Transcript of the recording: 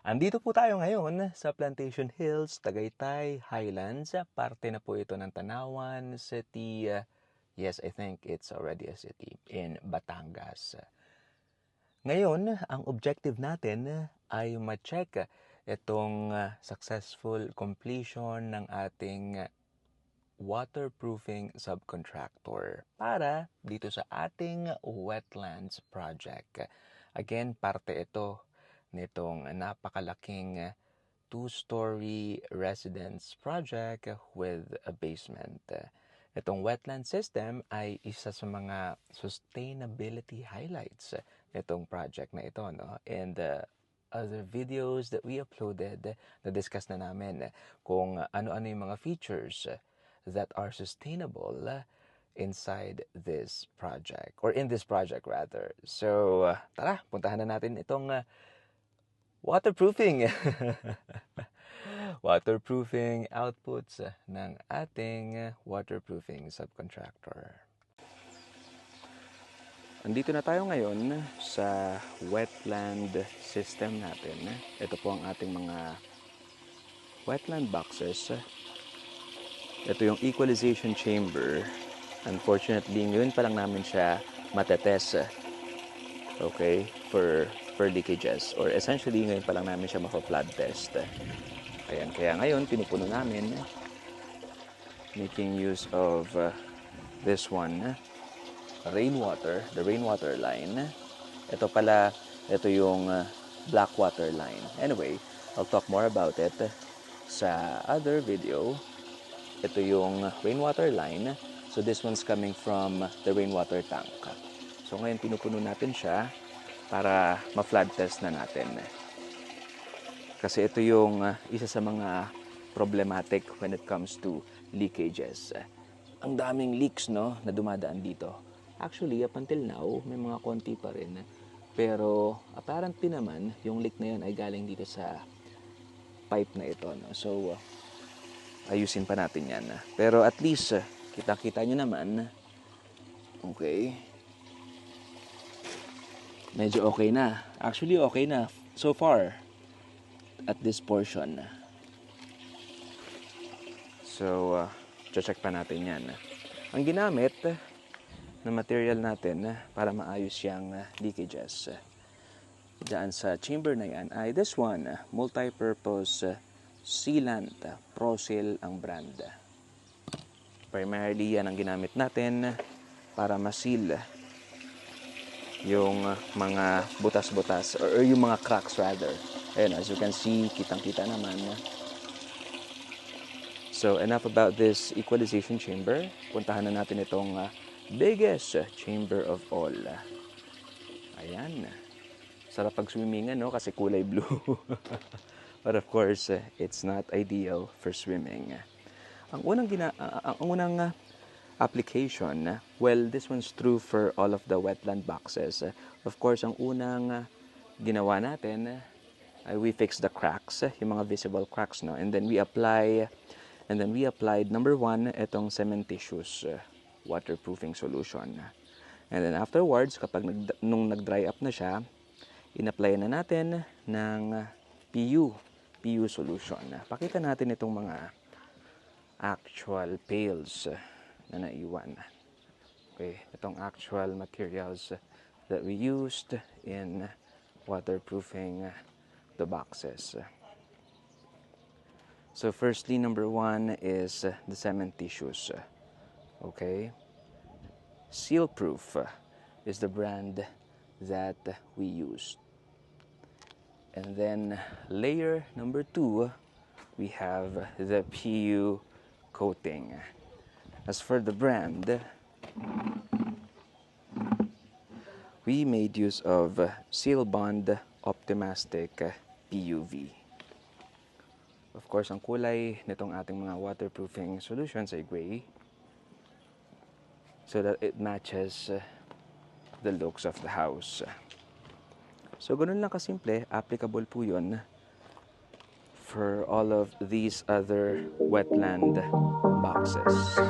Andito po tayo ngayon sa Plantation Hills, Tagaytay, Highlands. Parte na po ito ng Tanawan City. Yes, I think it's already a city in Batangas. Ngayon, ang objective natin ay ma-check itong successful completion ng ating waterproofing subcontractor para dito sa ating wetlands project. Again, parte ito nitong napakalaking two-story residence project with a basement. Itong wetland system ay isa sa mga sustainability highlights nitong project na ito, no? And other videos that we uploaded, na-discuss na namin kung ano-ano yung mga features that are sustainable inside this project, or in this project rather. So, tara, puntahan na natin itong waterproofing. Waterproofing outputs ng ating waterproofing subcontractor. Andito na tayo ngayon sa wetland system natin. Ito po ang ating mga wetland boxes. Ito yung equalization chamber. Unfortunately, ngayon pa lang namin siya matetest. Okay, for leakages, or essentially ngayon pa lang namin siya ma-flood test. Ayan, kaya ngayon pinupuno namin, making use of this one, rainwater, the rainwater line. Ito pala, ito yung black water line. Anyway, I'll talk more about it sa other video. Ito yung rainwater line. So this one's coming from the rainwater tank. So ngayon pinupuno natin siya para ma-flood test na natin. Kasi ito yung isa sa mga problematic when it comes to leakages. Ang daming leaks, no, na dumadaan dito. Actually, up until now, may mga konti pa rin. Pero apparently naman, yung leak na yun ay galing dito sa pipe na ito, no? So, ayusin pa natin yan. Pero at least, kita-kita nyo naman, okay, medyo okay na. Actually, okay na so far at this portion. So, check pa natin yan. Ang ginamit na material natin para maayos yung leakages dyan sa chamber na yan ay this one, multi-purpose sealant. Prosil ang brand. Primarily, yan ang ginamit natin para ma-seal yung mga butas-butas, or yung mga cracks rather. Ayan, as you can see, kitang-kita naman. So, enough about this equalization chamber. Puntahan na natin itong biggest chamber of all. Ayan. Sarap pag-swimmingan, no? Kasi kulay blue. But of course, it's not ideal for swimming. Ang unang application, well, this one's true for all of the wetland boxes. Of course, ang unang ginawa natin ay we fix the cracks, yung mga visible cracks, no? And then we applied number 1, itong cementitious waterproofing solution. And then afterwards, nung nag-dry up na siya, in-apply na natin ng PU solution. Pakita natin itong mga actual pails na naiwan. Okay, itong actual materials that we used in waterproofing the boxes. So firstly, number 1 is the cementitious. Okay, Sealproof is the brand that we used. And then layer number 2, we have the PU coating. As for the brand, we made use of Sealbond Optimastic PUV. Of course, ang kulay nitong ating mga waterproofing solutions ay gray, so that it matches the looks of the house. So, ganun lang kasimple, applicable po yun for all of these other wetland boxes.